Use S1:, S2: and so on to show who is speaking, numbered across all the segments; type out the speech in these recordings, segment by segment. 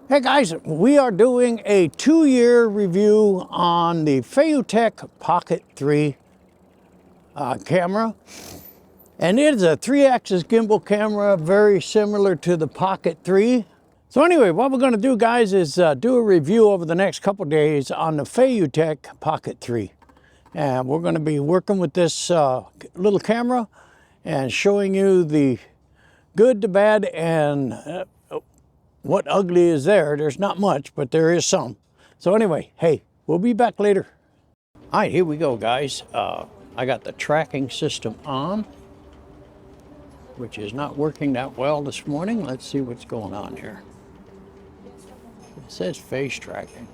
S1: Hey guys, we are doing a 2-year review on the FeiyuTech Pocket 3 camera. And it is a 3-axis gimbal camera, very similar to the Pocket 3. So anyway, what we're going to do, guys, is do a review over the next couple days on the FeiyuTech Pocket 3. And we're going to be working with this little camera and showing you the good, the bad, and what ugly is there. There's not much, but there is some. So anyway, hey, we'll be back later. All right, here we go, guys. I got the tracking system on, which is not working that well this morning. Let's see what's going on here. It says face tracking.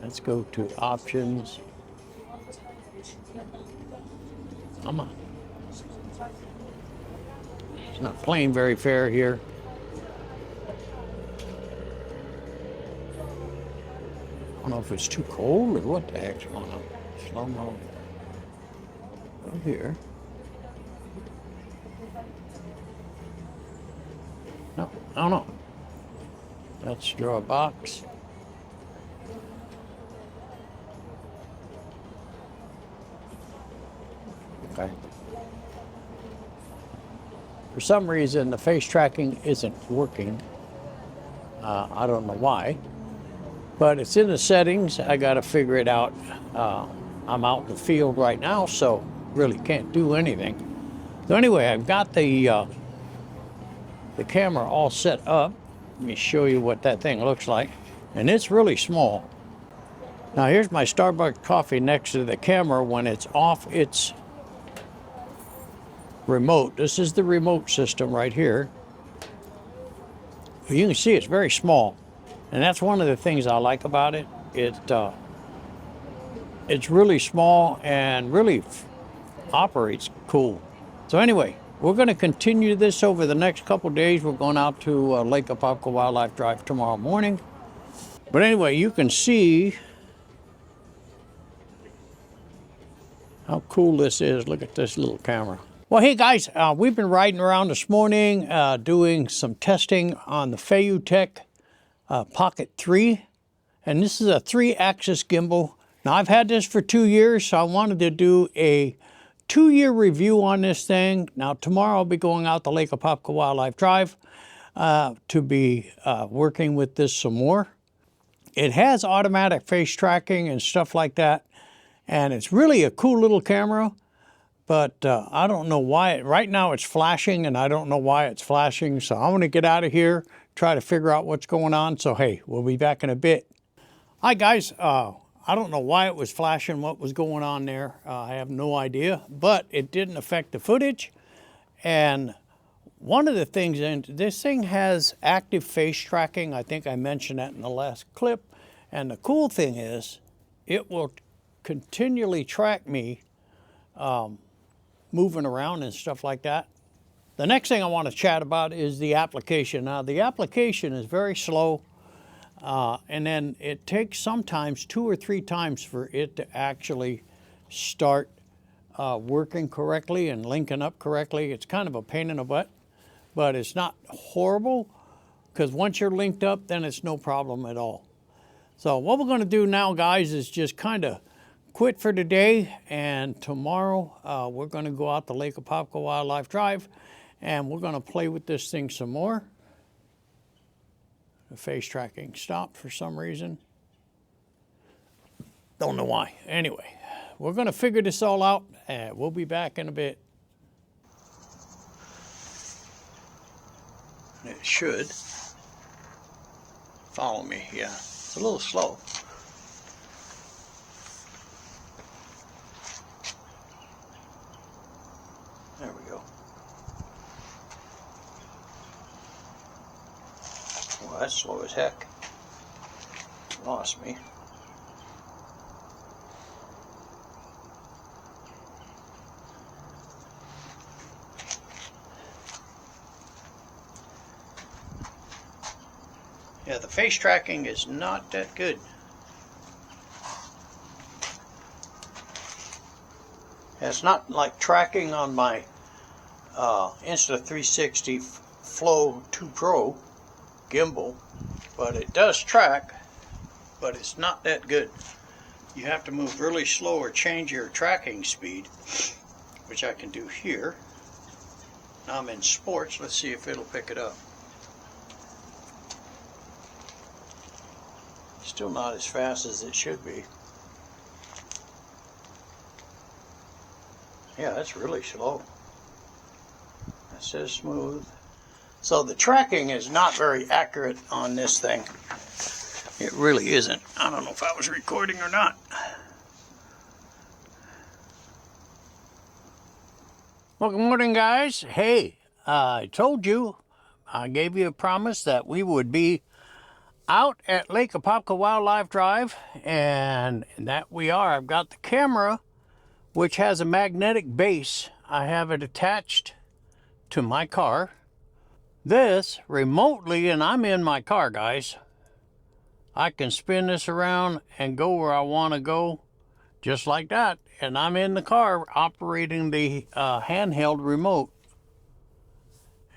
S1: Let's go to options. Come on. It's not playing very fair here. I don't know if it's too cold or what the heck's going on. Slow mo. Go here. No, I don't know. Let's draw a box. Okay. For some reason, the face tracking isn't working. I don't know why. But it's in the settings. I got to figure it out. I'm out in the field right now, so really can't do anything. So anyway, I've got the camera all set up. Let me show you what that thing looks like. And it's really small. Now here's my Starbucks coffee next to the camera when it's off its remote. This is the remote system right here. You can see it's very small. And that's one of the things I like about it. It's really small and really operates cool. So anyway, we're going to continue this over the next couple days. We're going out to Lake Apopka Wildlife Drive tomorrow morning. But anyway, you can see how cool this is. Look at this little camera. Well, hey guys, we've been riding around this morning doing some testing on the FeiyuTech Pocket 3, and this is a 3-axis gimbal. Now I've had this for 2 years, so I wanted to do a 2-year review on this thing. Now tomorrow I'll be going out to Lake Apopka Wildlife Drive to be working with this some more. It has automatic face tracking and stuff like that, and it's really a cool little camera. But I don't know why. Right now it's flashing, and I don't know why it's flashing. So I want to get out of here, try to figure out what's going on. So hey, we'll be back in a bit. Hi guys. I don't know why it was flashing, what was going on there. I have no idea, but it didn't affect the footage. And one of the things, and this thing has active face tracking. I think I mentioned that in the last clip. And the cool thing is it will continually track me moving around and stuff like that. The next thing I want to chat about is the application. Now the application is very slow, and then it takes sometimes 2 or 3 times for it to actually start working correctly and linking up correctly. It's kind of a pain in the butt, but it's not horrible, because once you're linked up, then it's no problem at all. So what we're going to do now, guys, is just kind of quit for today, and tomorrow we're going to go out to Lake Apopka Wildlife Drive, and we're going to play with this thing some more. The face tracking stopped for some reason. Don't know why. Anyway, we're going to figure this all out, and we'll be back in a bit. It should follow me. Yeah, it's a little slow. There we go. Well, that's slow as heck. Lost me. Yeah, the face tracking is not that good. It's not like tracking on my Insta360 Flow 2 Pro. gimbal, but it does track, but it's not that good. You have to move really slow or change your tracking speed, which I can do here. Now I'm in sports. Let's see if it'll pick it up. Still not as fast as it should be. Yeah, that's really slow. It says smooth. So the tracking is not very accurate on this thing. It really isn't. I don't know if I was recording or not. Well, good morning, guys. Hey, I told you, I gave you a promise that we would be out at Lake Apopka Wildlife Drive, and that we are. I've got the camera, which has a magnetic base. I have it attached to my car. This remotely, and I'm in my car, guys. I can spin this around and go where I want to go, just like that. And I'm in the car operating the handheld remote.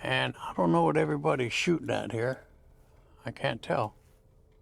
S1: And I don't know what everybody's shooting at here. I can't tell.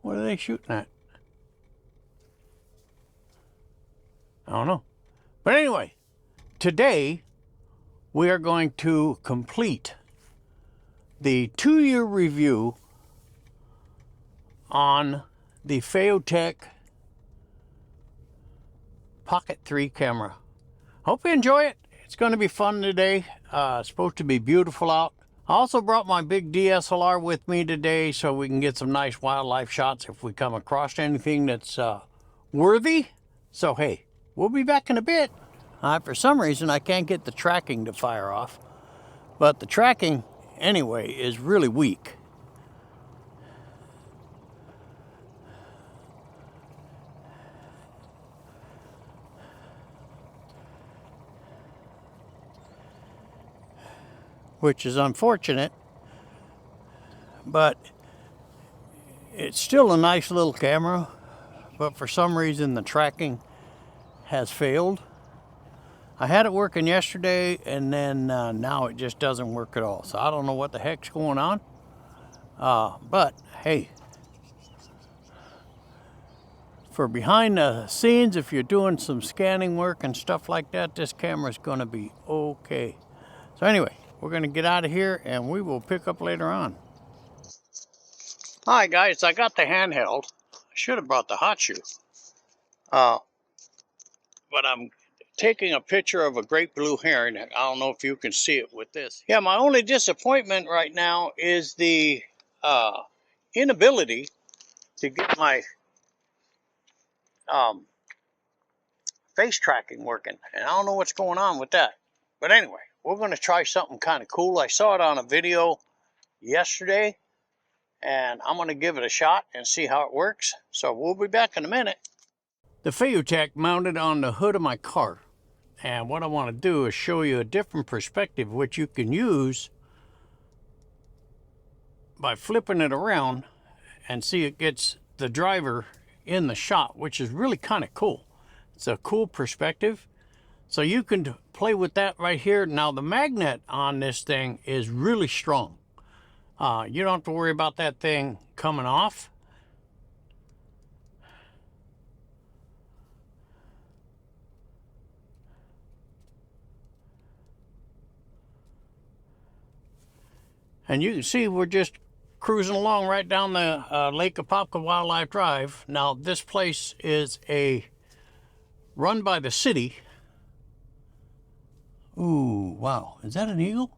S1: What are they shooting at? I don't know. But anyway, today we are going to complete the 2-year review on the FeiyuTech Pocket 3 camera. Hope you enjoy it. It's going to be fun today. It's supposed to be beautiful out. I also brought my big DSLR with me today so we can get some nice wildlife shots if we come across anything that's worthy. So hey, we'll be back in a bit. For some reason I can't get the tracking to fire off, but the tracking anyway is really weak. Which is unfortunate, but it's still a nice little camera, but for some reason the tracking has failed. I had it working yesterday, and then now it just doesn't work at all. So I don't know what the heck's going on, but hey, for behind the scenes, if you're doing some scanning work and stuff like that, this camera's going to be okay. So anyway, we're going to get out of here, and we will pick up later on. Hi, guys. I got the handheld. I should have brought the hot shoe. But I'm taking a picture of a great blue heron. I don't know if you can see it with this. Yeah, my only disappointment right now is the inability to get my face tracking working. And I don't know what's going on with that. But anyway, we're going to try something kind of cool. I saw it on a video yesterday, and I'm going to give it a shot and see how it works. So we'll be back in a minute. The FeiyuTech mounted on the hood of my car. And what I want to do is show you a different perspective, which you can use by flipping it around and see it gets the driver in the shot, which is really kind of cool. It's a cool perspective. So you can play with that right here. Now the magnet on this thing is really strong. You don't have to worry about that thing coming off. And you can see we're just cruising along right down the Lake Apopka Wildlife Drive. Now this place is run by the city. Ooh, wow. Is that an eagle?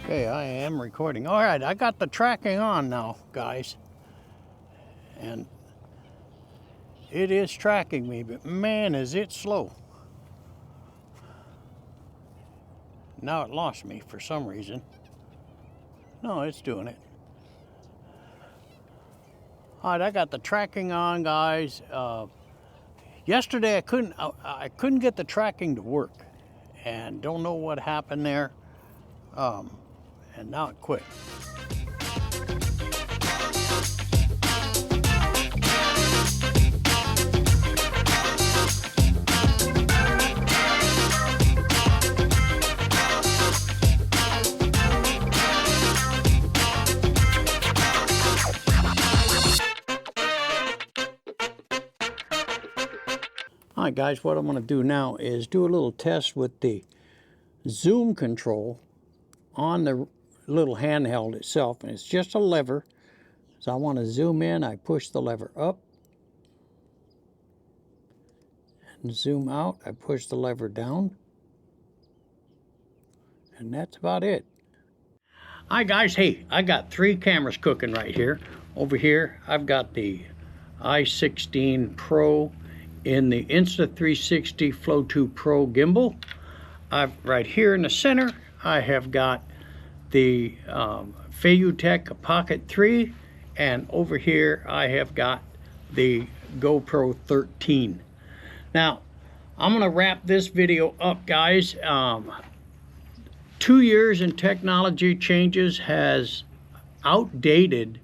S1: Okay, I am recording. All right, I got the tracking on now, guys. And it is tracking me, but man, is it slow. Now it lost me for some reason. No, it's doing it. All right, I got the tracking on, guys. Yesterday I couldn't get the tracking to work, and don't know what happened there. and now it quit. Alright guys, what I'm going to do now is do a little test with the zoom control on the little handheld itself, and it's just a lever. So I want to zoom in, I push the lever up, and zoom out, I push the lever down, and that's about it. Hi guys, hey, I got 3 cameras cooking right here. Over here I've got the i16 Pro in the Insta360 Flow 2 Pro gimbal. Right here in the center I have got the FeiyuTech Pocket 3, and over here I have got the GoPro 13. Now I'm gonna wrap this video up, guys. 2 years in technology changes has outdated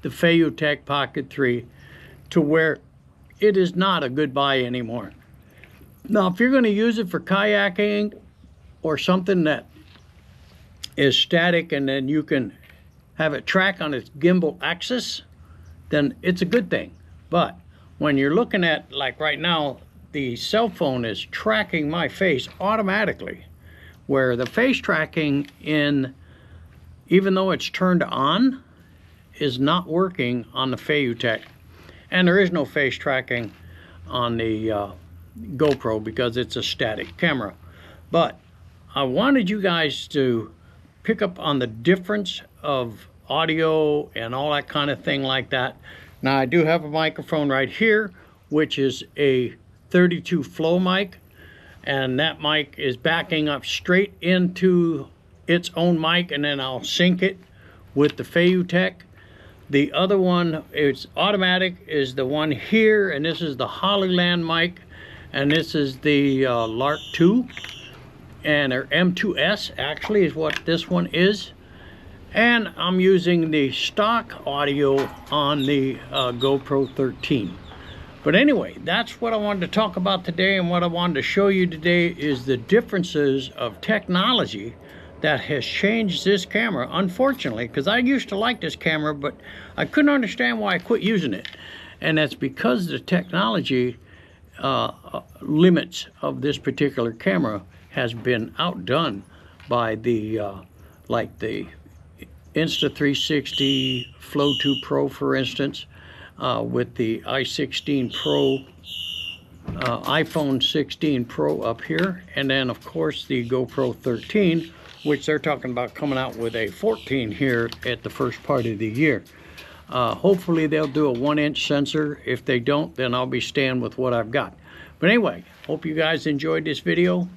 S1: the FeiyuTech Pocket 3 to where it is not a good buy anymore. Now, if you're going to use it for kayaking or something that is static and then you can have it track on its gimbal axis, then it's a good thing. But when you're looking at, like right now, the cell phone is tracking my face automatically, where the face tracking, even though it's turned on, is not working on the FeiyuTech. And there is no face tracking on the GoPro because it's a static camera. But I wanted you guys to pick up on the difference of audio and all that kind of thing like that. Now I do have a microphone right here, which is a 32 flow mic, and that mic is backing up straight into its own mic, and then I'll sync it with the FeiyuTech. The other one is automatic, is the one here, and this is the Hollyland mic, and this is the Lark 2, and or M2S actually is what this one is. And I'm using the stock audio on the GoPro 13. But anyway, that's what I wanted to talk about today, and what I wanted to show you today is the differences of technology that has changed this camera, unfortunately, because I used to like this camera, but I couldn't understand why I quit using it. And that's because the technology limits of this particular camera has been outdone by the like the Insta360 Flow 2 Pro, for instance, with the i16 Pro, iPhone 16 Pro up here, and then of course the GoPro 13, which they're talking about coming out with a 14 here at the first part of the year. Hopefully they'll do a 1-inch sensor. If they don't, then I'll be staying with what I've got. But anyway, hope you guys enjoyed this video.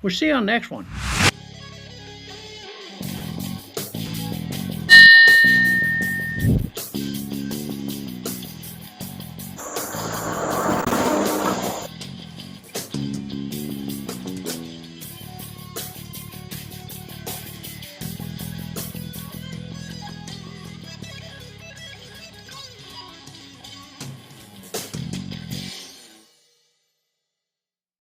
S1: We'll see you on the next one.